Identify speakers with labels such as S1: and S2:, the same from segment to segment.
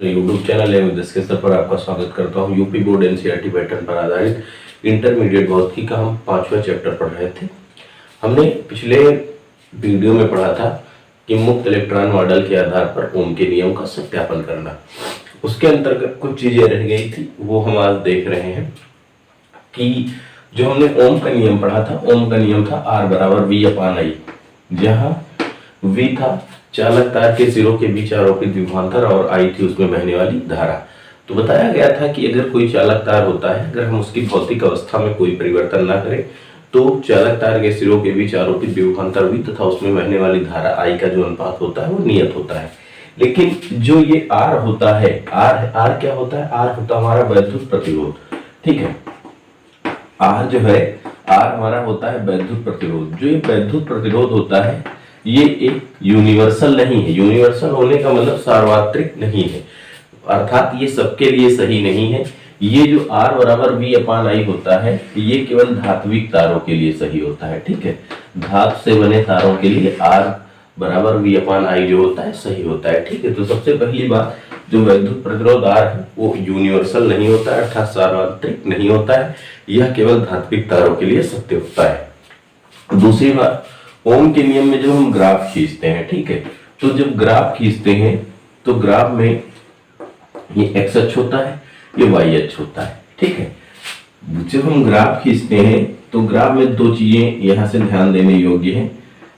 S1: तो YouTube channel है जिसके सर पर आपका स्वागत करता हूँ। यूपी बोर्ड एनसीईआरटी पैटर्न पर आधारित इंटरमीडिएट भौतिकी का हम 5वां चैप्टर पढ़ रहे थे। हमने पिछले वीडियो में पढ़ा था कि मुक्त इलेक्ट्रॉन मॉडल के आधार पर ओम के नियम का सत्यापन करना। उसके अंतर्गत कुछ चीजें रह गई थी, वो हम आज देख रहे हैं कि जो हमने ओम का नियम पढ़ा था, ओम का नियम था R बराबर V/I, जहां V था चालक तार के सिरों के बीच आरोपित विभवांतर और I थी उसमें बहने वाली धारा। तो बताया गया था कि अगर कोई चालक तार होता है, अगर हम उसकी भौतिक अवस्था में कोई परिवर्तन ना करें तो चालक तार के सिरों के बीच आरोपित विभवांतर V तथा उसमें बहने वाली धारा I का जो अनुपात होता है वो नियत होता है। लेकिन जो ये R होता है, R क्या होता है? R होता है हमारा वैद्युत प्रतिरोध। ठीक है, R जो है, R हमारा होता है वैद्युत प्रतिरोध। जो ये वैद्युत प्रतिरोध होता है ये एक यूनिवर्सल नहीं है। यूनिवर्सल होने का मतलब सार्वत्रिक नहीं है, अर्थात ये सबके लिए सही नहीं है। ये जो R बराबर V/I होता है ये केवल धात्विक तारों के लिए सही होता है। ठीक है, धातु से बने तारों के लिए R बराबर V/I जो होता है सही होता है। ठीक है, तो सबसे पहली बात, जो वैद्युत प्रतिरोध R है वो यूनिवर्सल नहीं होता है, अर्थात सार्वत्रिक नहीं होता है, यह केवल धात्विक तारों के लिए सत्य होता है। दूसरी बात, ओम के नियम में जब हम ग्राफ खींचते हैं, ठीक है, तो जब ग्राफ खींचते हैं तो ग्राफ में ये एक्स अक्ष होता है, ये वाई अक्ष होता है। ठीक है, जब हम ग्राफ खींचते हैं तो ग्राफ में दो चीजें यहाँ से ध्यान देने योग्य हैं,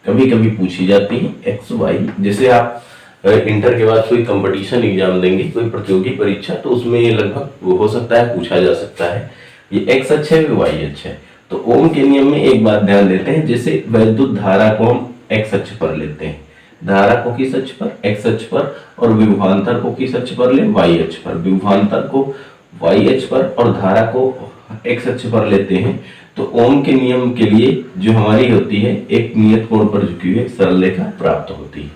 S1: कभी कभी पूछी जाती है एक्स वाई। जैसे आप इंटर के बाद कोई कंपटीशन एग्जाम देंगे, कोई प्रतियोगी परीक्षा, तो उसमें ये लगभग हो सकता है पूछा जा सकता है, ये एक्स अक्ष है, ये वाई अक्ष है। तो ओम के नियम में एक बात ध्यान देते हैं, जैसे वैद्युत धारा को हम एक्स अक्ष पर लेते हैं, धारा को किस अक्ष पर? एक्स अक्ष पर, और विभवांतर को किस अक्ष पर ले? वाई अक्ष पर। विभवांतर को वाई अक्ष पर और धारा को एक्स अक्ष पर लेते हैं तो ओम के नियम के लिए जो हमारी होती है एक नियत कोण पर झुकी हुई सरल रेखा प्राप्त होती है।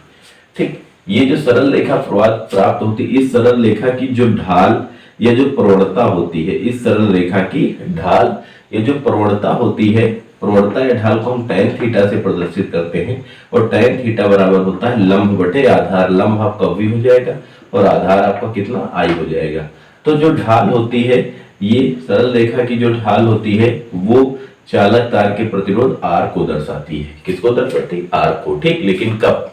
S1: ठीक, ये जो सरल रेखा प्राप्त होती है, इस सरल रेखा की जो ढाल या जो प्रवणता होती है, इस सरल रेखा की ढाल ये जो प्रवणता होती है, प्रवणता या ढाल को हम tan थीटा से प्रदर्शित करते हैं, और tan थीटा बराबर होता है लंब बटे आधार। लंब आपका V हो जाएगा और आधार आपका कितना I हो जाएगा। तो जो ढाल होती है, ये सरल रेखा की जो ढाल होती है वो चालक तार के प्रतिरोध R को दर्शाती है। किसको दर्शाती है? R को। ठीक, लेकिन कब?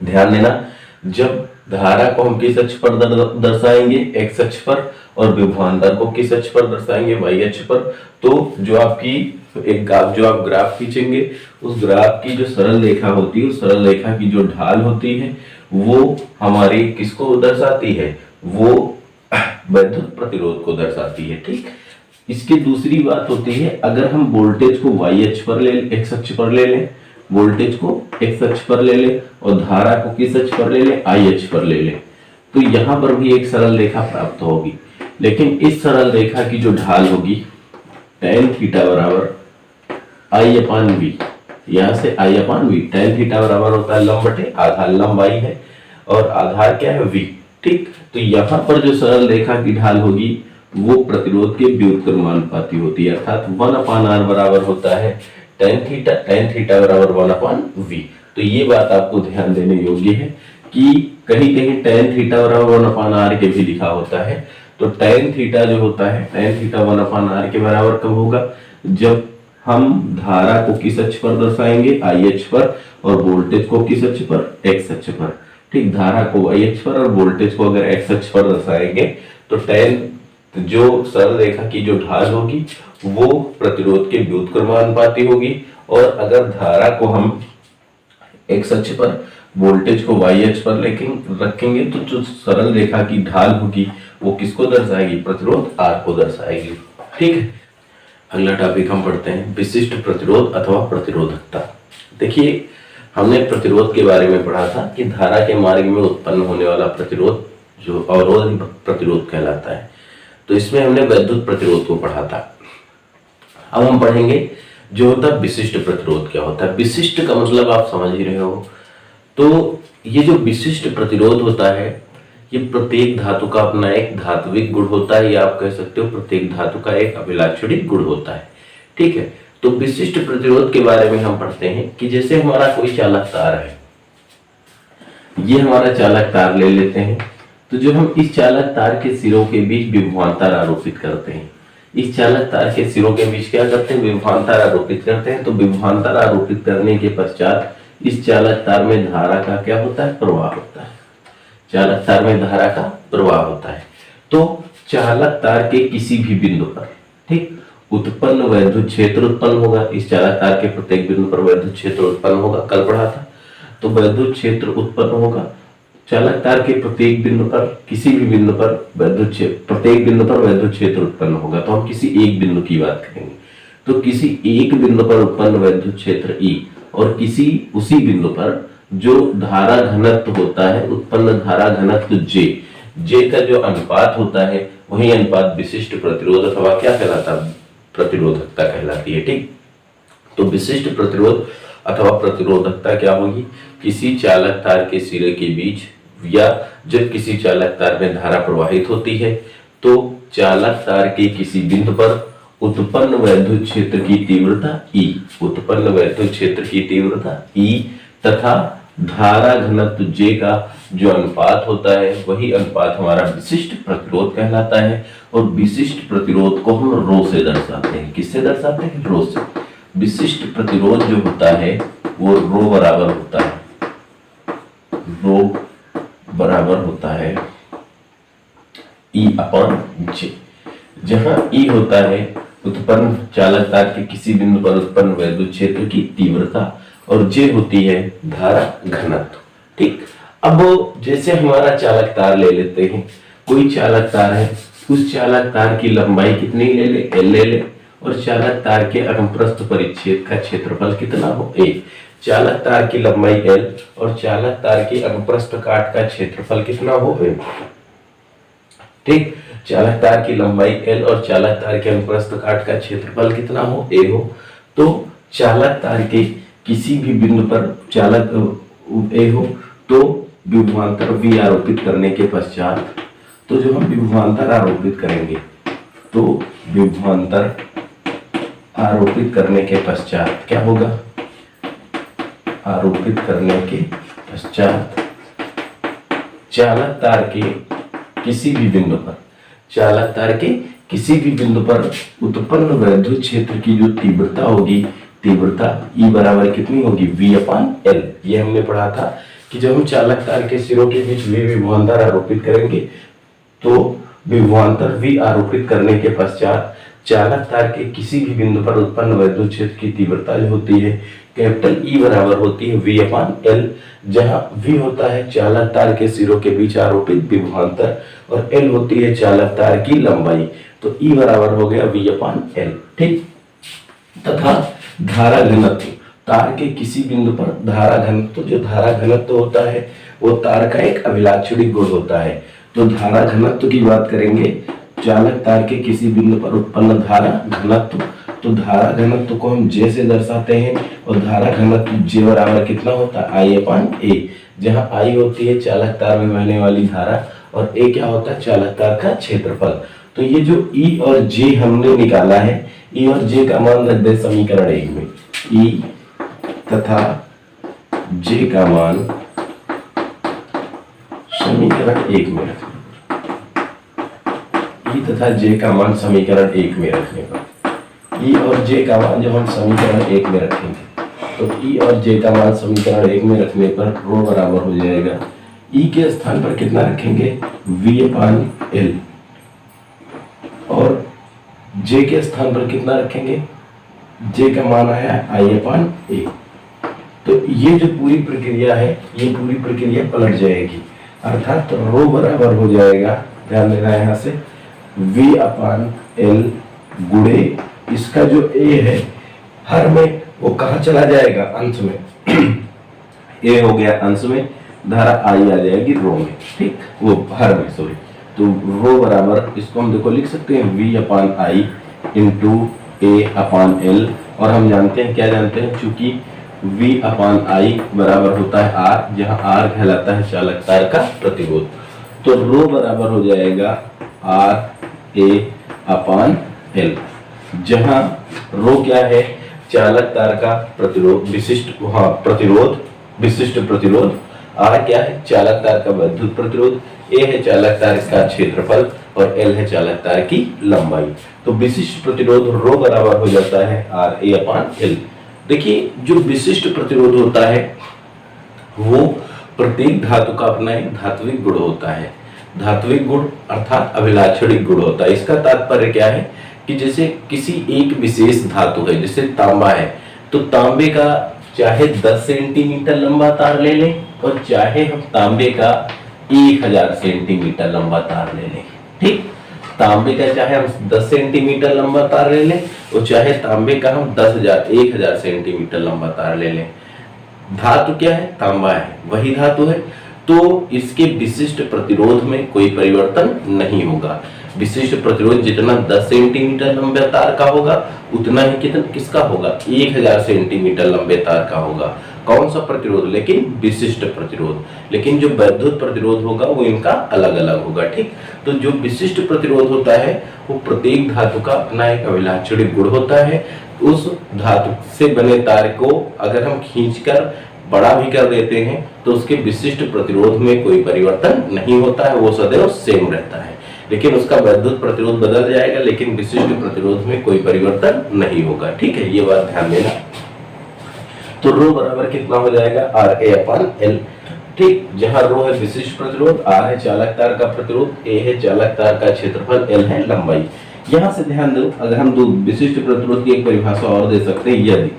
S1: ध्यान देना, जब धारा को हम किस अक्ष पर दर्शाएंगे? एक्स अक्ष पर, और विभवांतर को किस अक्ष पर दर्शाएंगे? वाई अक्ष पर। तो जो आपकी जो आप ग्राफ खींचेंगे, उस ग्राफ की जो सरल रेखा होती है, उस सरल रेखा की जो ढाल होती है वो हमारी किसको दर्शाती है? वो वैद्युत प्रतिरोध को दर्शाती है। ठीक, इसकी दूसरी बात होती है, अगर हम वोल्टेज को वाई अक्ष पर ले, एक्स अक्ष पर ले लें, वोल्टेज को एक्स अक्ष पर ले ले और धारा को किस अक्ष पर ले ले? आई अक्ष पर ले ले, तो यहां पर भी एक सरल रेखा प्राप्त होगी। लेकिन इस सरल रेखा की जो ढाल होगी tan थीटा बराबर I/V, यहां से I/V, tan थीटा बराबर होता है लंब बटे आधार। लंब I है और आधार क्या है? V। ठीक, तो यहाँ पर जो सरल रेखा की ढाल होगी वो प्रतिरोध के व्युत्क्रमानुपाती होती है, अर्थात 1/R बराबर होता है tan थीटा बराबर 1/V। तो ये बात आपको ध्यान देने योग्य है कि कहीं कहीं tan थीटा बराबर 1/R के भी लिखा होता है। तो tan थीटा जो होता है, tan थीटा 1/R के बराबर कब होगा? जब हम धारा को किस अक्ष पर दर्शाएंगे? आई अक्ष पर, और वोल्टेज को किस अक्ष पर? एक्स अक्ष पर। ठीक, धारा को वाई अक्ष पर और वोल्टेज को अगर एक्स अक्ष पर दर्शाएंगे तो tan जो सरल रेखा की जो ढाल होगी वो प्रतिरोध के व्युत्क्रमानुपाती होगी, और अगर धारा को हम एक्स अक्ष पर, वोल्टेज को वाई अक्ष पर रखेंगे तो जो सरल रेखा की ढाल होगी वो किसको दर्शाएगी? प्रतिरोध R को दर्शाएगी। ठीक है, अगला टॉपिक हम पढ़ते हैं विशिष्ट प्रतिरोध अथवा प्रतिरोधकता। देखिए, हमने प्रतिरोध के बारे में पढ़ा था कि धारा के मार्ग में उत्पन्न होने वाला प्रतिरोध जो अवरोध प्रतिरोध कहलाता है। तो इसमें हमने वैद्युत प्रतिरोध को पढ़ा था। अब हम पढ़ेंगे जो होता है विशिष्ट प्रतिरोध क्या होता है। विशिष्ट का मतलब आप समझ ही रहे हो। तो ये जो विशिष्ट प्रतिरोध होता है ये प्रत्येक धातु का अपना एक धात्विक गुण होता है, या आप कह सकते हो प्रत्येक धातु का एक अभिलाक्षणिक गुण होता है। ठीक है, तो विशिष्ट प्रतिरोध के बारे में हम पढ़ते हैं कि जैसे हमारा कोई चालक तार है, ये हमारा चालक तार ले लेते हैं, तो जब हम इस चालक तार के सिरों के बीच विभवांतर आरोपित करते हैं, इस चालक तार के सिरों के बीच क्या करते हैं, विभवांतर आरोपित करते हैं। तो विभवांतर आरोपित करने के पश्चात इस चालक तार में धारा का क्या होता है, प्रवाह होता है। चालक तार में धारा का प्रवाह होता है। तो चालक तार के किसी भी बिंदु पर, ठीक, उत्पन्न वैद्युत क्षेत्र उत्पन्न होगा। इस चालक तार के प्रत्येक बिंदु पर वैद्युत क्षेत्र उत्पन्न होगा, कल पढ़ा था। तो वैद्युत क्षेत्र उत्पन्न होगा चालक तार के प्रत्येक बिंदु पर, किसी भी बिंदु पर वैद्युत क्षेत्र, प्रत्येक बिंदु पर वैद्युत क्षेत्र उत्पन्न होगा। तो हम किसी एक बिंदु की बात करेंगे। तो किसी एक बिंदु पर उत्पन्न वैद्युत क्षेत्र E और किसी उसी बिंदु पर जो धारा घनत्व होता है, उत्पन्न धारा घनत्व J का जो अनुपात होता है वही अनुपात विशिष्ट प्रतिरोध अथवा क्या कहलाता है, प्रतिरोधकता कहलाती है। ठीक, तो विशिष्ट प्रतिरोध अथवा प्रतिरोधकता क्या होगी, किसी चालक तार के सिरे के बीच या जब किसी चालक तार में धारा प्रवाहित होती है तो चालक तार के किसी बिंदु पर उत्पन्न वैद्युत क्षेत्र की तीव्रता E, उत्पन्न वैद्युत क्षेत्र की तीव्रता E तथा धारा घनत्व J का जो अनुपात होता है वही अनुपात हमारा विशिष्ट प्रतिरोध कहलाता है। और विशिष्ट प्रतिरोध को हम रो से दर्शाते हैं। किससे दर्शाते हैं, रो से। विशिष्ट प्रतिरोध जो होता है वो रो बराबर होता है, रो बराबर होता है E/J, जहां E होता है उत्पन्न चालक तार के किसी बिंदु पर उत्पन्न वैद्युत क्षेत्र की तीव्रता और J होती है धारा घनत्व। ठीक, अब जैसे हमारा चालक तार ले लेते हैं, कोई चालक तार है, उस चालक तार की लंबाई कितनी ले ले, L ले ले, और चालक तार के अनुप्रस्थ परिच्छेद का क्षेत्रफल कितना हो, A। चालक तार की लंबाई L और चालक तार के अनुप्रस्थ काट का क्षेत्रफल कितना हो, A। ठीक, चालक तार की लंबाई L और चालक तार के अनुप्रस्थ काट का क्षेत्रफल कितना हो, A हो। तो चालक तार के किसी भी बिंदु पर चालक A हो तो विभवांतर V आरोपित करने के पश्चात, तो जो हम विभवांतर आरोपित करेंगे, तो विभवांतर आरोपित करने के पश्चात क्या होगा, आरोपित करने के पश्चात चालक तार के किसी भी बिंदु पर, चालक तार के किसी भी बिंदु पर उत्पन्न वैद्युत क्षेत्र की जो तीव्रता होगी, तीव्रता E बराबर कितनी होगी, V/L। ये हमने पढ़ा था कि जब हम चालक तार के सिरों के बीच विभवांतर आरोपित करेंगे तो विभवांतर V आरोपित करने के पश्चात चालक तार के किसी भी बिंदु पर उत्पन्न वैद्युत क्षेत्र की तीव्रता जो होती है कैपिटल E बराबर होती है V/L, जहां V होता है चालक तार के सिरों के बीच आरोपित विभवांतर और L होती है चालक तार की लंबाई। तो E बराबर हो गया V/L। ठीक, तथा धारा घनत्व, तार के किसी बिंदु पर धारा घनत्व, जो धारा घनत्व होता है वो तार का एक अभिलाक्षणिक गुण होता है। तो धारा घनत्व की बात करेंगे, चालक तार के किसी बिंदु पर उत्पन्न धारा घनत्व, तो धारा घनत्व को हम J से दर्शाते हैं और धारा घनत्व J बराबर कितना होता है, I/A, जहां I होती है चालक तार में बहने वाली धारा और A क्या होता है, चालक तार का क्षेत्रफल। तो ये जो E और J हमने निकाला है, E और J का मान रख दे समीकरण 1 में, E तथा J का मान समीकरण 1 में रखने पर, E तथा J का मान समीकरण 1 में रखने पर, E और J का मान जब हम समीकरण 1 में रखेंगे तो E और J का मान समीकरण 1 में रखने पर रो बराबर हो जाएगा, E के स्थान पर कितना रखेंगे, V/L, और J के स्थान पर कितना रखेंगे, J का मान आया I/A। तो ये जो पूरी प्रक्रिया है, ये पूरी प्रक्रिया पलट जाएगी, अर्थात रो बराबर हो जाएगा, ध्यान देना यहाँ से, V/L गुणे इसका जो A है हर में वो कहाँ चला जाएगा, अंश में, A हो गया अंश में, धारा I आ जाएगी रो में। ठीक, वो हर में, सॉरी। तो रो बराबर इसको हम देखो लिख सकते हैं V/I इंटू A/L, और हम जानते हैं, क्या जानते हैं, चूंकि V/I बराबर होता है R, जहां R कहलाता है चालक तार का प्रतिरोध। तो रो बराबर हो जाएगा RA/L, जहां रो क्या है, चालक तार का प्रतिरोध, विशिष्ट प्रतिरोध आर क्या है? चालक तार का वैद्युत प्रतिरोध, ए है चालक तार का क्षेत्रफल और एल है चालक तार की लंबाई। तो विशिष्ट प्रतिरोध रो बराबर हो जाता है आर ए अपॉन एल। देखिए जो विशिष्ट प्रतिरोध होता है वो प्रत्येक धातु का अपना एक धात्विक गुण होता है। धात्विक गुण अर्थात अभिलाक्षणिक गुण होता है। इसका तात्पर्य क्या है कि जैसे किसी एक विशेष धातु है, जैसे तांबा है, तो तांबे का चाहे 10 सेंटीमीटर लंबा तार ले लें और चाहे हम तांबे का 1000 सेंटीमीटर लंबा तार ले लें, ठीक, तांबे का चाहे हम 10 सेंटीमीटर लंबा तार ले लें और चाहे तांबे का हम 1000 सेंटीमीटर लंबा तार ले लें, धातु क्या है? तांबा है, वही धातु है, तो इसके विशिष्ट प्रतिरोध में कोई परिवर्तन नहीं होगा। विशिष्ट प्रतिरोध जितना 10 सेंटीमीटर लंबे तार का होगा उतना ही कितना किसका होगा? 1000 सेंटीमीटर लंबे तार का होगा। कौन सा प्रतिरोध? लेकिन विशिष्ट प्रतिरोध। लेकिन जो वैद्युत प्रतिरोध होगा वो इनका अलग अलग होगा, ठीक। तो जो विशिष्ट प्रतिरोध होता है वो प्रत्येक धातु का अपना एक अभिलाक्षणिक गुण होता है। उस धातु से बने तार को अगर हम खींचकर बड़ा भी कर देते हैं तो उसके विशिष्ट प्रतिरोध में कोई परिवर्तन नहीं होता है, वो सदैव सेम रहता है। लेकिन उसका वैद्युत प्रतिरोध बदल जाएगा लेकिन विशिष्ट प्रतिरोध में कोई परिवर्तन नहीं होगा, ठीक है, ये बात ध्यान देना। तो रो बराबर कितना हो जाएगा? आर ए अपॉन एल, ठीक। जहां रो है विशिष्ट प्रतिरोध, आर है चालक तार का प्रतिरोध, ए है चालक तार का क्षेत्रफल, एल है लंबाई। यहां से ध्यान दो, अगर हम दो विशिष्ट प्रतिरोध की एक परिभाषा और दे सकते हैं, यदि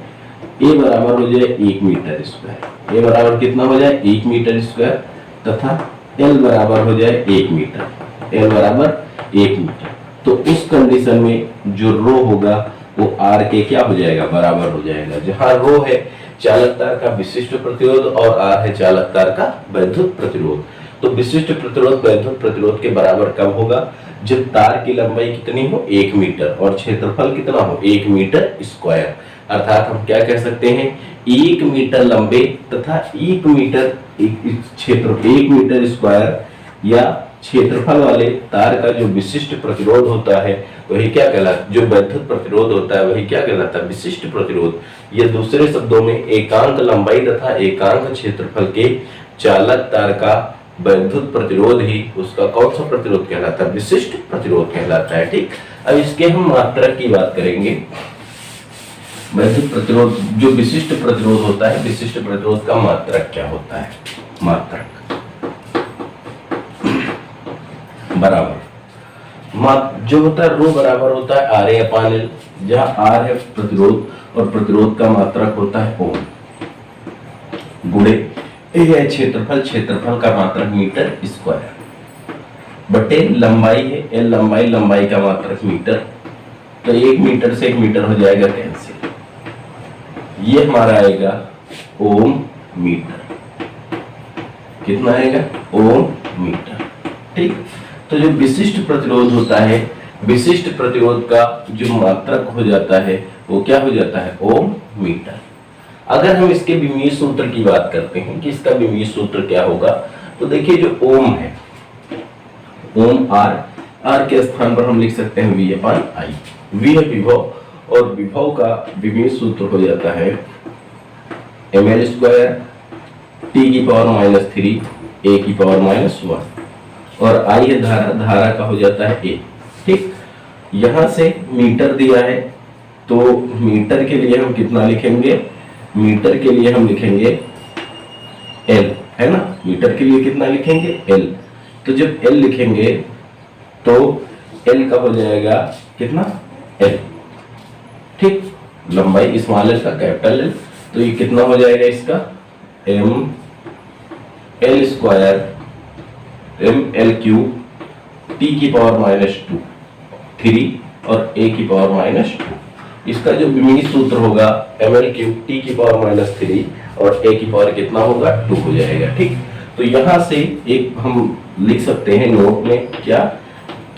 S1: ए बराबर हो जाए 1 मीटर स्क्वायर, ए बराबर कितना हो जाए? 1 मीटर स्क्वायर, तथा एल बराबर हो जाए 1 मीटर, एल बराबर 1 मीटर, तो उस कंडीशन में जो रो होगा वो आर के क्या हो जाएगा? बराबर हो जाएगा। जहां रो है चालक तार का विशिष्ट प्रतिरोध और आर है चालक तार का वैद्युत प्रतिरोध, तो विशिष्ट प्रतिरोध वैद्युत प्रतिरोध के बराबर कब होगा? जब तार की लंबाई कितनी हो? 1 मीटर और क्षेत्रफल कितना हो? 1 मीटर स्क्वायर। अर्थात हम क्या कह सकते हैं? 1 मीटर लंबे तथा 1 मीटर क्षेत्र 1 मीटर स्क्वायर या क्षेत्रफल वाले तार का जो विशिष्ट प्रतिरोध होता है वही क्या कहलाता है? जो वैद्युत प्रतिरोध होता है वही क्या कहलाता है? विशिष्ट प्रतिरोध। ये दूसरे शब्दों में एकांक लंबाई तथा एकांक क्षेत्रफल के चालक तार का वैद्युत प्रतिरोध ही उसका कौन सा प्रतिरोध कहलाता है? विशिष्ट प्रतिरोध कहलाता है, ठीक। अब इसके हम मात्रक की बात करेंगे। वैद्युत प्रतिरोध जो विशिष्ट प्रतिरोध होता है, विशिष्ट प्रतिरोध का मात्रक क्या होता है? मात्रक बराबर जो होता है रो बराबर होता है आर ए अपॉन एल, जहां आर है प्रतिरोध और प्रतिरोध का मात्रक होता है ओम, गुणे ए है क्षेत्रफल, क्षेत्रफल का मात्रक मीटर स्क्वायर, बटे लंबाई है एल, लंबाई का मात्रक मीटर, तो 1 मीटर से 1 मीटर हो जाएगा कैंसिल, ये हमारा आएगा ओम मीटर। कितना आएगा? ओम मीटर, ठीक। तो जो विशिष्ट प्रतिरोध होता है, विशिष्ट प्रतिरोध का जो मात्रक हो जाता है वो क्या हो जाता है? ओम मीटर। अगर हम इसके विमीय सूत्र की बात करते हैं कि इसका विमीय सूत्र क्या होगा, तो देखिए जो ओम है, ओम आर के स्थान पर हम लिख सकते हैं V अपॉन आई। V है विभव और विभव का विमीय सूत्र हो जाता है ml स्क्वायर t की पावर -3 a की पावर -1 और आई है धारा का हो जाता है ए, ठीक। यहां से मीटर दिया है तो मीटर के लिए हम कितना लिखेंगे? मीटर के लिए हम लिखेंगे एल, है ना। मीटर के लिए कितना लिखेंगे? एल। तो जब एल लिखेंगे तो एल का हो जाएगा कितना? एल, ठीक। लंबाई स्मॉल एल का कैपिटल एल, तो ये कितना हो जाएगा इसका? M L square M L cube T की पावर -2 3 और a की पावर -2। इसका जो विमीय सूत्र होगा एम एल क्यूब टी की पावर -3 और a की पावर कितना होगा? 2 हो जाएगा, ठीक। तो यहां से एक हम लिख सकते हैं नोट में क्या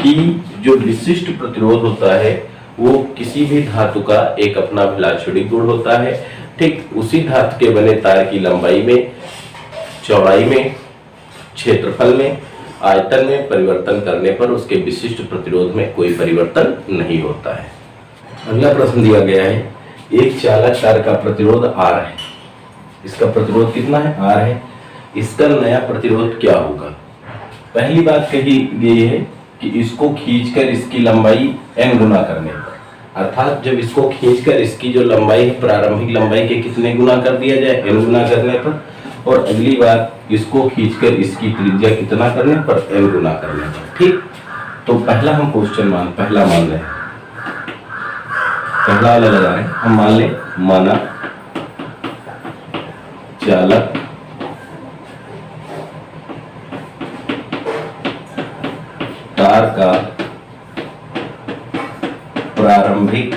S1: कि जो विशिष्ट प्रतिरोध होता है वो किसी भी धातु का एक अपना अभिलाक्षणिक गुण होता है, ठीक। उसी धातु के बने तार की लंबाई में, चौड़ाई में, क्षेत्रफल में, आयतन में परिवर्तन करने पर उसके विशिष्ट प्रतिरोध में कोई परिवर्तन नहीं होता है। अगला प्रश्न दिया गया है, एक चालक तार का प्रतिरोध R है, इसका प्रतिरोध कितना है? R है। इसका नया प्रतिरोध क्या होगा। पहली बात कही गई है कि इसको खींचकर इसकी लंबाई n गुना करने पर, अर्थात जब इसको खींचकर इसकी जो लंबाई है प्रारंभिक लंबाई के कितने गुना कर दिया जाए, n गुना करने पर। और अगली बात, इसको खींचकर इसकी त्रिज्या कितना करने पर, n गुना करने पर। ठीक, तो पहला हम क्वेश्चन पहला मान रहे हैं, पहला वाला लगा रहे हैं हम। मान ले, माना चालक तार का प्रारंभिक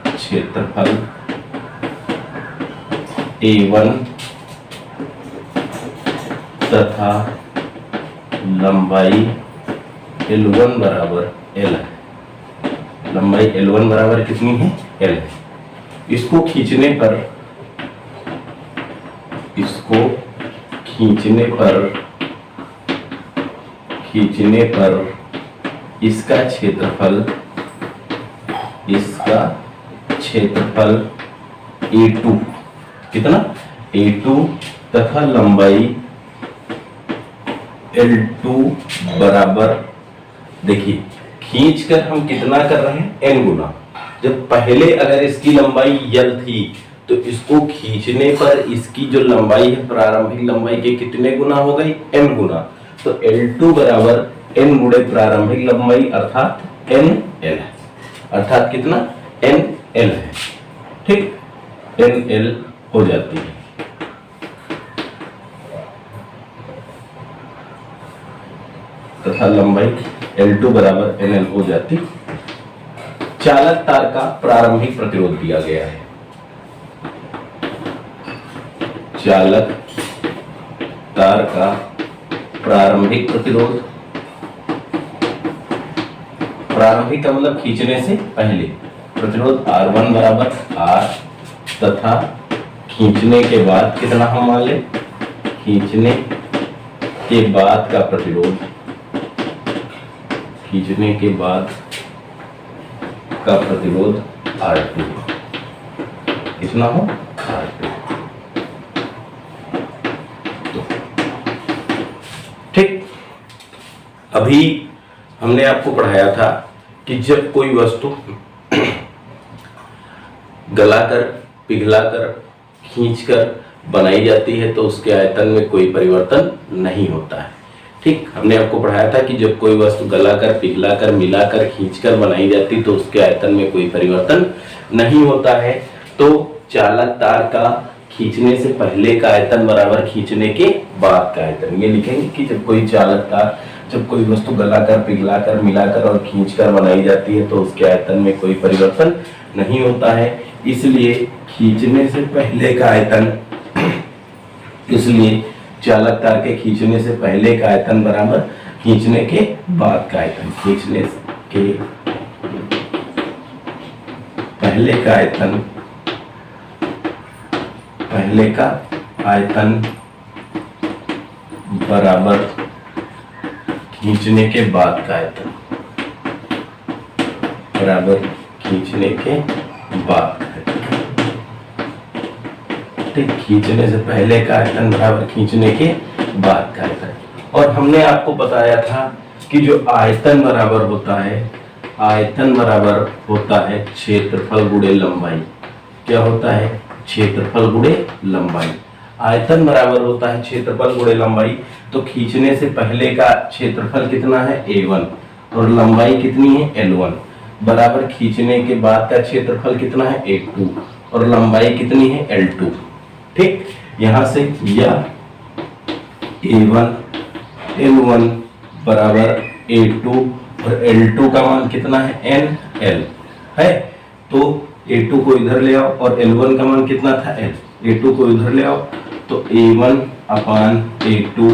S1: क्षेत्रफल A1 तथा लंबाई L1 बराबर L है। लंबाई L1 बराबर कितनी है, L है। इसको खींचने पर इसका क्षेत्रफल A2 कितना, A2 तथा लंबाई L2 बराबर, देखिए खींचकर हम कितना कर रहे हैं, n गुना। जब पहले अगर इसकी लंबाई L थी तो इसको खींचने पर इसकी जो लंबाई है प्रारंभिक लंबाई के कितने गुना हो गई, n गुना। तो L2 बराबर n गुणे प्रारंभिक लंबाई अर्थात NL, अर्थात कितना, NL है। ठीक, NL हो जाती है। तथा लंबाई L2 बराबर NL हो जाती। चालक तार का प्रारंभिक प्रतिरोध दिया गया है। चालक तार का प्रारंभिक प्रतिरोध, प्रारंभिक का मतलब खींचने से पहले, प्रतिरोध R1 बराबर R तथा खींचने के बाद कितना हम मान ले, खींचने के बाद का प्रतिरोध, खींचने के बाद का प्रतिरोध R2 कितना हो, R2। ठीक, अभी हमने आपको पढ़ाया था कि जब कोई वस्तु गलाकर, पिघलाकर, खींचकर बनाई जाती है तो उसके आयतन में कोई परिवर्तन नहीं होता है। ठीक, हमने आपको पढ़ाया था कि जब कोई वस्तु गलाकर, पिघलाकर, मिलाकर, खींचकर बनाई जाती तो उसके आयतन में कोई परिवर्तन नहीं होता है। तो चालक तार का खींचने से पहले का आयतन बराबर खींचने के बाद का आयतन, ये लिखेंगे कि जब कोई चालक तार, जब कोई वस्तु गलाकर, पिघलाकर, मिलाकर और खींचकर बनाई जाती है तो उसके आयतन में कोई परिवर्तन नहीं होता है। इसलिए खींचने से पहले का आयतन, इसलिए चालक तार के खींचने से पहले का आयतन बराबर खींचने के बाद का आयतन। खींचने के पहले का आयतन, पहले का आयतन बराबर खींचने के बाद का आयतन, बराबर खींचने के बाद का आयतन। ठीक, खींचने से पहले का आयतन बराबर खींचने के बाद का आयतन। और हमने आपको बताया था कि जो आयतन बराबर होता है, आयतन बराबर होता है क्षेत्रफल गुणे लंबाई। क्या होता है, क्षेत्रफल गुणे लंबाई। आयतन बराबर होता है क्षेत्रफल गुणे लंबाई। तो खींचने से पहले का क्षेत्रफल कितना है, A1, और लंबाई कितनी है, L1, बराबर खींचने के बाद का क्षेत्रफल कितना है, A2, और लंबाई कितनी है, L2। ठीक, यहां से यह A1 L1 बराबर A2 और L2 का मान कितना है, NL है। तो A2 को इधर ले आओ और L1 का मान कितना था, L। A2 को इधर ले आओ तो A1 अपान A2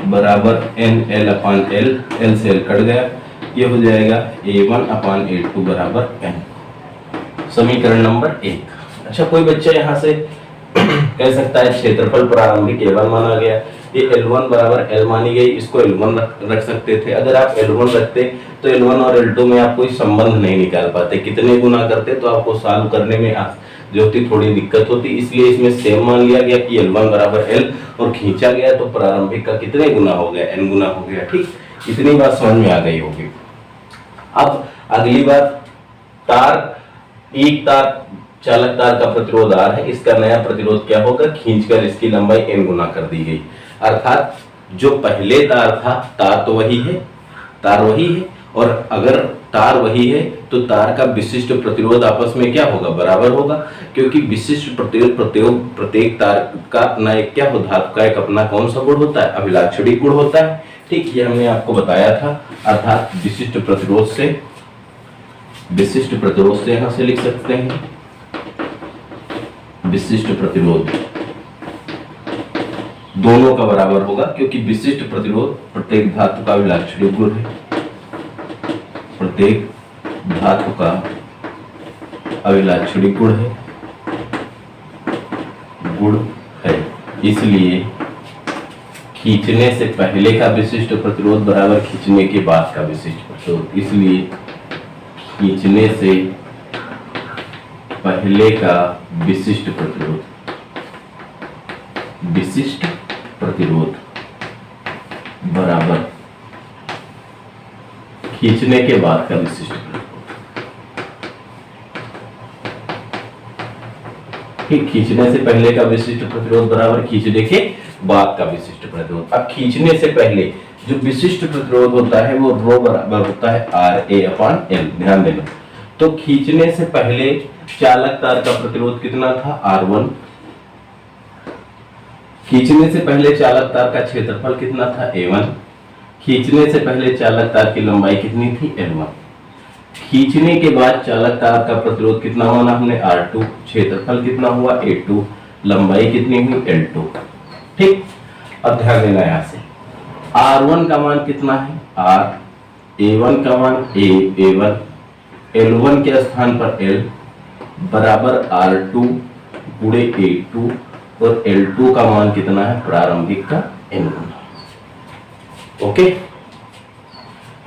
S1: बराबर NL अपान L, L से L कट गया, ये हो जाएगा A1 अपान A2 बराबर N। समीकरण नंबर 1। अच्छा, कोई बच्चा यहाँ से कह सकता है क्षेत्रफल प्रारंभिक A1 माना गया, ये L1 बराबर L मानी गई, इसको L1 रख सकते थे। अगर आप L1 रखते तो L1 और L2 में आप कोई संबंध नहीं निकाल पाते, कितने गुना करते तो आपको सॉल्व करने में जो होती थोड़ी दिक्कत होती, इसलिए इसमें सेम मान लिया गया कि L1 बराबर L, और खींचा गया तो प्रारंभिक का कितने गुना हो गया, n गुना हो गया। ठीक, इतनी बात समझ में आ गई होगी। अब अगली बात, एक तार चालक तार का प्रतिरोध R है, इसका नया प्रतिरोध क्या होगा, खींचकर इसकी लंबाई n गुना कर दी गई। अर्थात जो पहले तार था, तार तो वही है, तार वही है, और अगर तार वही है तो तार का विशिष्ट प्रतिरोध आपस में क्या होगा, बराबर होगा, क्योंकि विशिष्ट प्रतिरोध प्रत्येक तार का अपना एक क्या हो, धातु का एक अपना कौन सा गुण होता है, अभिलाक्षणिक गुण होता है। ठीक, ये हमने आपको बताया था। अर्थात विशिष्ट प्रतिरोध से यहां से लिख सकते हैं, विशिष्ट प्रतिरोध दोनों का बराबर होगा, क्योंकि विशिष्ट प्रतिरोध प्रत्येक धातु का अभिलाक्षणिक गुण है, प्रत्येक धातु का अभिलाक्षणिक गुण है, इसलिए खींचने से पहले का विशिष्ट प्रतिरोध बराबर खींचने के बाद का विशिष्ट प्रतिरोध, इसलिए खींचने से पहले का विशिष्ट प्रतिरोध बराबर खींचने के बाद का विशिष्ट प्रतिरोध। ठीक, खींचने से पहले का विशिष्ट प्रतिरोध बराबर खींचने के बाद का विशिष्ट प्रतिरोध। अब खींचने से पहले जो विशिष्ट प्रतिरोध होता है वो रो बराबर होता है RA/L, ध्यान देना। तो खींचने से पहले चालक तार का प्रतिरोध कितना था, R1। खींचने से पहले चालक तार का क्षेत्रफल कितना था, A1। खींचने से पहले चालक तार की लंबाई कितनी थी, L1। खींचने के बाद चालक तार का प्रतिरोध कितना माना हमने, R2। क्षेत्रफल कितना हुआ, A2। लंबाई कितनी हुई, L2। ठीक, अब ध्यान देना यहां से, R1 का मान कितना है, R, A1 का मान A1, L1 के स्थान पर L बराबर R2 गुणे A2, और L2 का मान कितना है, प्रारंभिक का n गुना। ओके,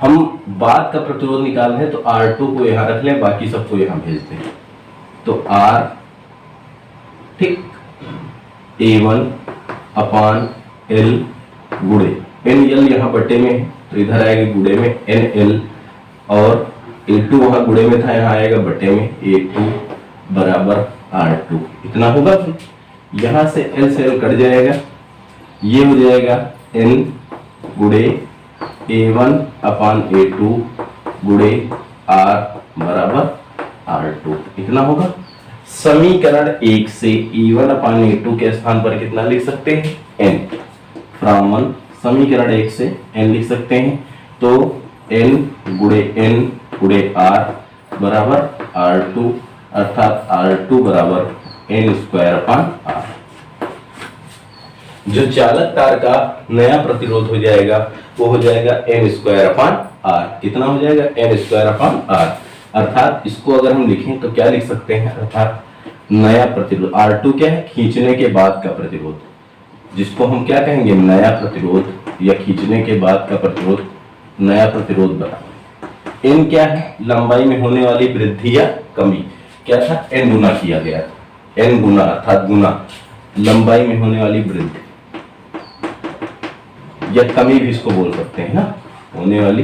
S1: हम बाद का प्रतिरोध निकाल रहे हैं तो R2 को यहां रख लें, बाकी सबको यहां भेज दें। तो R, ठीक, A1/L गुणे NL यहां बटे में है तो इधर आएगा गुणे में NL, और A2 वहां गुणे में था, यहां आएगा बटे में, A2 बराबर R2। इतना होगा, यहां से L से L कट जाएगा, ये हो जाएगा N गुणे A1/A2 गुणे R बराबर R2। इतना होगा। समीकरण 1 से A1/A2 के स्थान पर कितना लिख सकते हैं, N फ्रॉम 1। समीकरण 1 से N लिख सकते हैं, तो N गुणे R बराबर R2, अर्थात R2 बराबर N²/R। जो चालक तार का नया प्रतिरोध हो जाएगा वो हो जाएगा N²/R। कितना हो जाएगा, N²/R। अर्थात इसको अगर हम लिखें तो क्या लिख सकते हैं, अर्थात नया प्रतिरोध, R2 क्या है, खींचने के बाद का प्रतिरोध, जिसको हम क्या कहेंगे, नया प्रतिरोध, या खींचने के बाद का प्रतिरोध, नया प्रतिरोध बराबर N क्या है, लंबाई में होने वाली वृद्धि या कमी, क्या था, N गुना किया गया था, N गुना अर्थात गुना लंबाई में होने वाली वृद्धि या कमी भी इसको बोल सकते हैं ना, होने वाली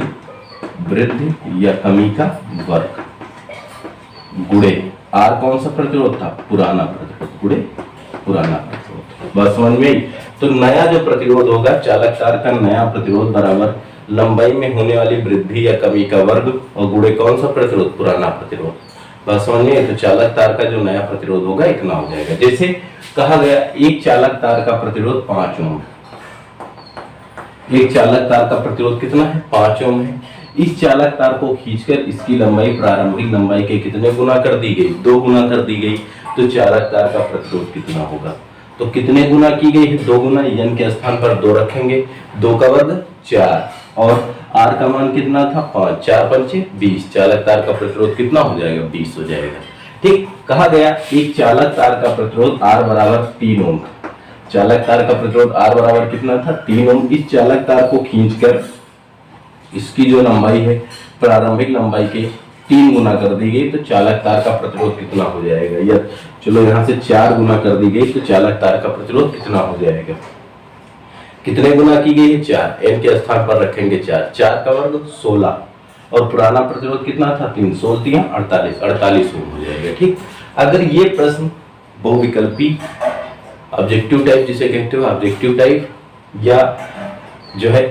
S1: वृद्धि या कमी का वर्ग गुणे R कौन सा प्रतिरोध था, पुराना प्रतिरोध, गुणे पुराना प्रतिरोध। बस समझ में आई। तो नया जो प्रतिरोध होगा, चालक तार का नया प्रतिरोध बराबर लंबाई में होने वाली वृद्धि या कमी का वर्ग, और गुणे कौन सा प्रतिरोध, पुराना प्रतिरोध। बस समझ में आई। तो चालक तार का जो नया प्रतिरोध होगा इतना हो जाएगा। जैसे कहा गया एक चालक तार का प्रतिरोध 5 ओम, एक चालक तार का प्रतिरोध कितना है, 5 ओम है। इस चालक तार को खींचकर इसकी लंबाई प्रारंभिक लंबाई के कितने गुना कर दी गई, 2 गुना कर दी गई। तो चालक तार का प्रतिरोध कितना होगा, तो कितने गुना की गई है, 2 गुना। n के स्थान पर 2 रखेंगे, 2 का वर्ग 4, और R का मान कितना था, 5, 4 पंचे 20। चालक तार का प्रतिरोध कितना हो जाएगा, 20 हो जाएगा। ठीक, कहा गया एक चालक तार का प्रतिरोध R बराबर 3 ओम। चालक तार का प्रतिरोध R बराबर कितना था, 3 ओम। इस चालक तार को खींचकर इसकी जो लंबाई है प्रारंभिक लंबाई के 3 गुना कर दी गई तो चालक तार का प्रतिरोध कितना हो जाएगा, या चलो यहाँ से 4 गुना कर दी गई तो चालक तार का प्रतिरोध कितना हो जाएगा। कितने गुना की गई है 4, n के स्थान पर रखेंगे 4, 4 का वर्ग 16 और पुराना प्रतिरोध कितना था 3, 16 48, 48 ओम हो जाएगा। ठीक, अगर ये प्रश्न बहुविकल्पी ऑब्जेक्टिव टाइप जिसे कहते हो ऑब्जेक्टिव टाइप या जो है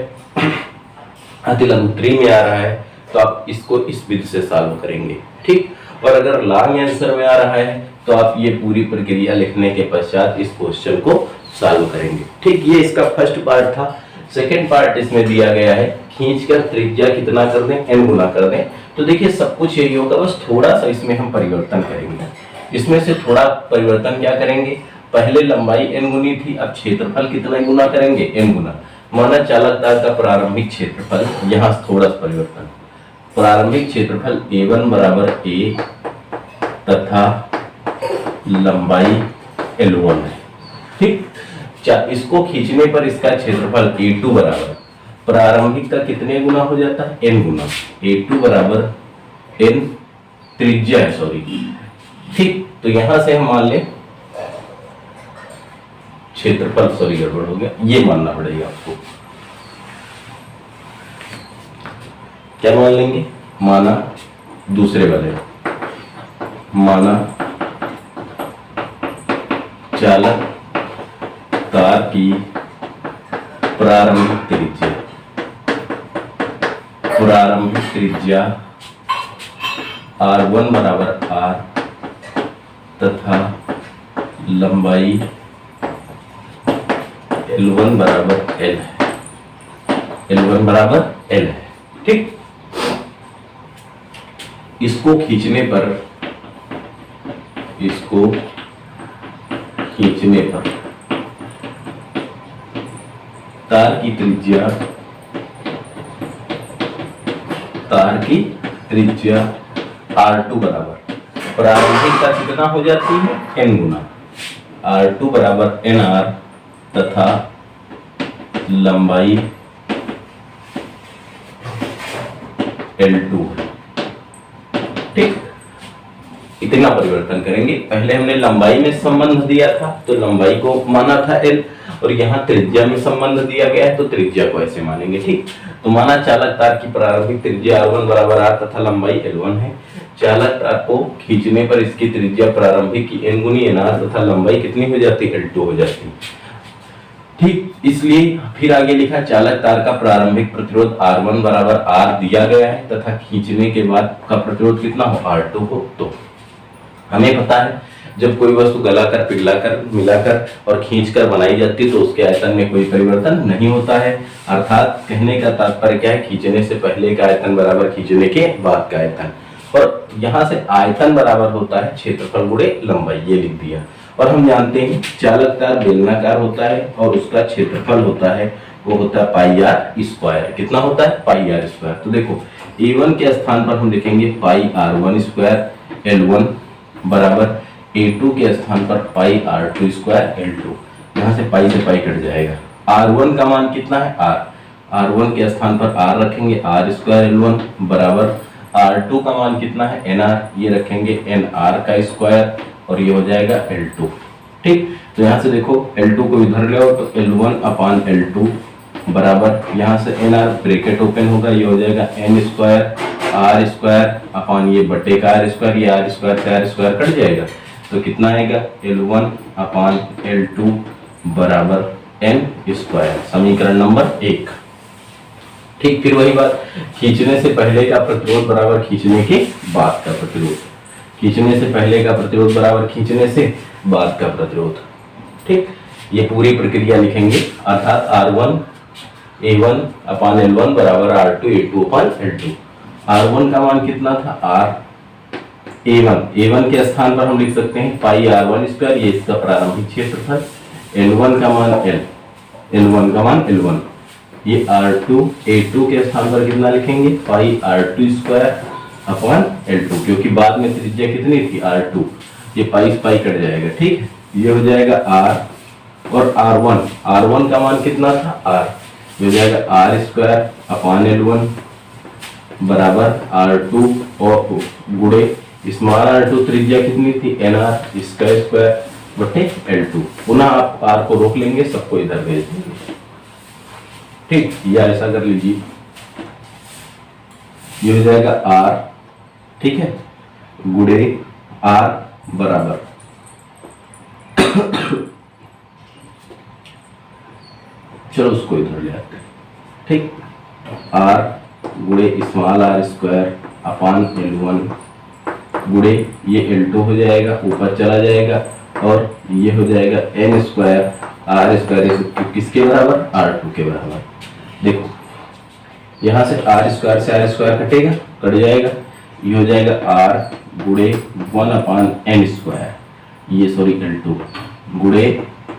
S1: अतिलघुत्तरी में आ रहा है तो आप इसको इस विधि से सॉल्व करेंगे। ठीक, और अगर लॉन्ग आंसर में आ रहा है तो आप ये पूरी प्रक्रिया लिखने के पश्चात इस क्वेश्चन को सॉल्व करेंगे। ठीक, ये इसका फर्स्ट पार्ट था। सेकंड पार्ट इसमें दिया गया है खींचकर त्रिज्या कितना कर दें, n गुना कर दें। तो देखिए सब कुछ यही होगा, बस थोड़ा सा इसमें हम परिवर्तन करेंगे। इसमें से थोड़ा परिवर्तन क्या करेंगे, पहले लंबाई n गुनी थी, अब क्षेत्रफल कितना गुना करेंगे, n गुना। माना चालक तार का प्रारंभिक क्षेत्रफल, यहाँ थोड़ा सा परिवर्तन, प्रारंभिक क्षेत्रफल A1 बराबर A तथा लंबाई L1 है। ठीक, इसको खींचने पर इसका क्षेत्रफल A2 बराबर प्रारंभिक का कितने गुना हो जाता है, n गुना। A2 बराबर n त्रिज्या है, सॉरी। ठीक, तो यहां से हम मान लें क्षेत्रफल, सॉरी गड़बड़ हो गया, ये मानना पड़ेगा आपको। क्या मान लेंगे, माना दूसरे वाले, माना चालक तार की प्रारंभिक त्रिज्या R1 बराबर R तथा लंबाई L1 बराबर L है, L1 बराबर L है। ठीक, इसको खींचने पर तार की त्रिज्या R2 बराबर प्रारंभिक का कितना हो जाती है, n गुना, R2 बराबर NR तथा लंबाई L2। ठीक, इतना परिवर्तन करेंगे। पहले हमने लंबाई में संबंध दिया था तो लंबाई को माना था L, और यहाँ त्रिज्या में संबंध दिया गया है तो त्रिज्या को ऐसे मानेंगे। ठीक, तो माना चालक तार की प्रारंभिक त्रिज्या R1 बराबर R तथा लंबाई L1 है। चालक तार को खींचने पर इसकी त्रिज्या प्रारंभिक की n गुनी NR तथा लंबाई कितनी हो जाती है, L2 हो जाती है। ठीक, इसलिए फिर आगे लिखा चालक तार का प्रारंभिक प्रतिरोध R1 बराबर R दिया गया है तथा खींचने के बाद का प्रतिरोध कितना हो, R2 हो। तो हमें पता है जब कोई वस्तु गलाकर, पिघलाकर, मिलाकर और खींचकर बनाई जाती है तो उसके आयतन में कोई परिवर्तन नहीं होता है। अर्थात कहने का तात्पर्य क्या है, खींचने से पहले का आयतन बराबर खींचने के बाद का आयतन, और यहाँ से आयतन बराबर होता है क्षेत्रफल गुणे लंबाई, ये लिख दिया। और हम जानते हैं चालक तार बेलनाकार होता है और उसका क्षेत्रफल होता है, वो होता है पाई आर स्क्वायर। कितना होता है, पाई आर स्क्वायर। तो देखो A1 के स्थान पर हम लिखेंगे पाई R1 स्क्वायर L1 बराबर A2 के स्थान पर पाई R2 स्क्वायर L2। यहाँ से पाई से पाई कट जाएगा। R1 का मान कितना है, R। R1 के स्थान पर R रखेंगे R स्क्वायर L1 बराबर R2 का मान कितना है, NR, ये रखेंगे NR का स्क्वायर और ये हो जाएगा L2। ठीक, तो यहाँ से देखो L2 को इधर ले आओ तो L1 अपान L2 बराबर यहाँ से NR ब्रैकेट ओपन होगा, ये हो जाएगा N square R square upon ये बटे का R स्क्वायर, ये R स्क्वायर से R स्क्वायर कट जाएगा तो कितना आएगा, L1 अपान L2 बराबर N स्क्वायर। समीकरण नंबर 1। ठीक, फिर वही बात, खींचने से पहले का प्रतिरोध बराबर खींचने के बाद का प्रतिरोध, खींचने से पहले का प्रतिरोध बराबर खींचने से बाद का प्रतिरोध। ठीक, ये पूरी प्रक्रिया लिखेंगे, अर्थात R1 A1 अपान L1 बराबर R2 A2 अपान L2। R1 का मान कितना था, R A1 के स्थान पर हम लिख सकते हैं पाई R1 स्क्वायर, ये इसका प्रारंभिक क्षेत्रफल। L1 का मान L1 का मान L1, ये R2 A2 के स्थान पर कितना लिखेंगे, पाई R2 स्क्वायर अपॉन L2, क्योंकि बाद में त्रिज्या कितनी थी, R2, ये पाई पाई कट जाएगा। ठीक, ये हो जाएगा R और R1 का मान कितना था, R, ये हो जाएगा R स्क्वायर अपॉन L1 बराबर R2 और गुणे स्मॉल r2 त्रिज्या कितनी थी nr, इसका स्क्वायर बटे L2। पुनः आप r को रोक लेंगे, सबको इधर भेज देंगे, ठीक, या ऐसा कर लीजिए, ये हो जाएगा r, ठीक है, गुणे r बराबर चलो उसको इधर ले आते हैं, ठीक, r गुणे small r square upon L1 गुणे ये L2 हो जाएगा, ऊपर चला जाएगा, और ये हो जाएगा n स्क्वायर r स्क्वायर किसके बराबर, R2 के बराबर। देखो यहाँ से r स्क्वायर से r स्क्वायर कटेगा, कट जाएगा, ये हो जाएगा r गुणे 1 अपान n स्क्वायर, ये सॉरी L2 गुणे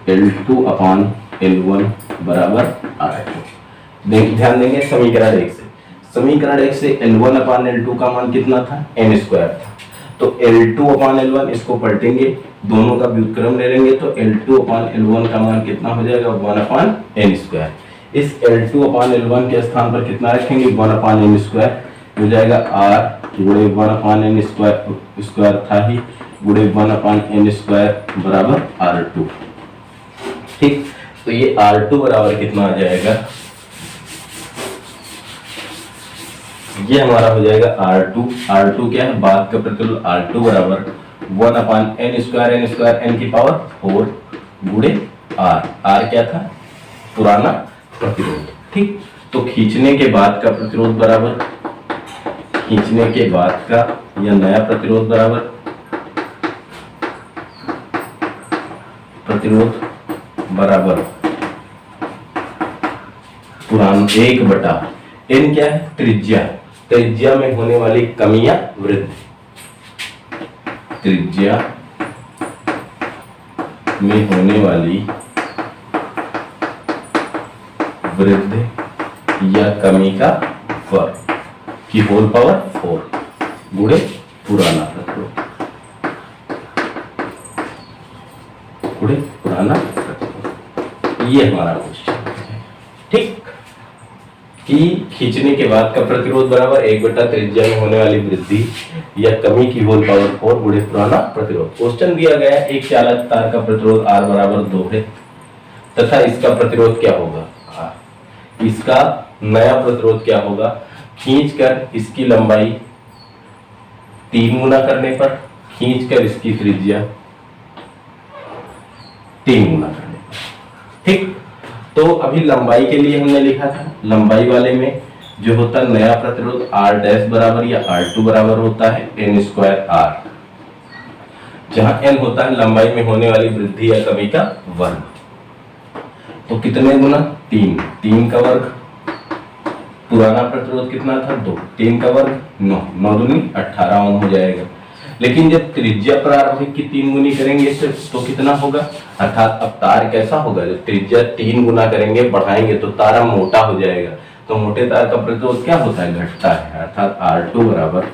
S1: L2 अपान L1 बराबर R2। ध्यान देंगे समीकरण 1 से, समीकरण 1 से L1 अपान L2 का मान कितना था, n स्क्वायर था, तो L2 अपान L1 इसको पलटेंगे, दोनों का व्युत्क्रम ले लेंगे, तो L2 अपान L1 का मान कितना हो जाएगा, 1 अपान n स्क्वायर। इस L2 अपान L1 के स्थान पर कितना रखेंगे, 1 अपान n स्क्वायर, हो जाएगा r गुणे 1 अपान n स्क्वायर, स्क्वायर था ही, गुणे 1 अपान n स्क्वायर बराबर R2, ठीक। तो ये R2 बराबर कितना आ जाएगा, ये हमारा हो जाएगा R2 क्या है, बाद का प्रतिरोध, R2 बराबर 1 अपान n स्क्वायर n की पावर 4 गुणे R क्या था, पुराना प्रतिरोध, ठीक। तो खींचने के बाद का प्रतिरोध बराबर, खींचने के बाद का या नया प्रतिरोध बराबर प्रतिरोध बराबर पुराना 1 बटा n क्या है, त्रिज्या, त्रिज्या में होने वाली कमी या वृद्धि, त्रिज्या में होने वाली वृद्धि या कमी का वर्ग की होल पावर 4 गुणे पुराना प्रतिरोध, गुणे पुराना प्रतिरोध। ये हमारा क्वेश्चन है, ठीक, कि खींचने के बाद का प्रतिरोध बराबर 1 बटा त्रिज्या में होने वाली वृद्धि या कमी की होल पावर 4 गुणे पुराना प्रतिरोध। क्वेश्चन दिया गया है एक चालक तार का प्रतिरोध R बराबर 2 है तथा इसका प्रतिरोध क्या होगा, इसका नया प्रतिरोध क्या होगा, खींचकर इसकी लंबाई 3 गुना करने पर, खींचकर इसकी त्रिज्या 3 गुना करने पर, ठीक। तो अभी लंबाई के लिए हमने लिखा था, लंबाई वाले में जो होता है नया प्रतिरोध R डैश बराबर या R2 बराबर होता है n स्क्वायर R, जहां n होता है लंबाई में होने वाली वृद्धि या कमी का वर्ग। तो कितने गुना, 3 का वर्ग, पुराना प्रतिरोध कितना था 2, 3 का वर्ग 9, 9 दूनी 18 ओम हो जाएगा। लेकिन जब त्रिज्या प्रारंभिक की 3 गुनी करेंगे तो कितना होगा, अर्थात अब तार कैसा होगा, जब त्रिज्या 3 गुना करेंगे बढ़ाएंगे तो तारा मोटा हो जाएगा, तो मोटे तार का प्रतिरोध क्या होता है, घटता है, अर्थात R2 बराबर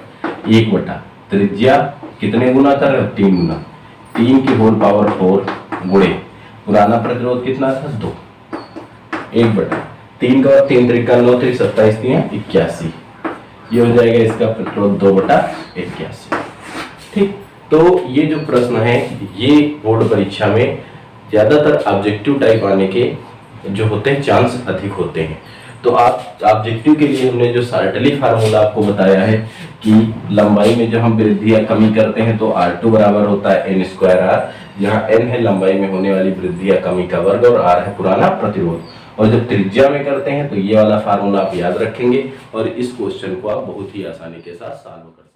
S1: 1 बटा त्रिज्या कितने गुना कर, 3 गुना, 3 की होल पावर 4 गुणे पुराना प्रतिरोध कितना था 2, 1 बटा 3 का 3 त्रिका 9 3 27 81, ये हो जाएगा इसका प्रतिरोध 2 बटा 81, ठीक। तो ये जो प्रश्न है ये बोर्ड परीक्षा में ज्यादातर ऑब्जेक्टिव टाइप आने के जो होते हैं चांस अधिक होते हैं। तो आप ऑब्जेक्टिव के लिए हमने जो सार्टली फार्मूला आपको बताया है कि लंबाई में जब हम वृद्धि या कमी करते हैं तो R2 बराबर होता है n स्क्वायर R, जहाँ n है लंबाई में होने वाली वृद्धि या कमी का वर्ग और R है पुराना प्रतिरोध, और जब त्रिज्या में करते हैं तो ये वाला फार्मूला आप याद रखेंगे और इस क्वेश्चन को आप बहुत ही आसानी के साथ सॉल्व कर सकते हैं।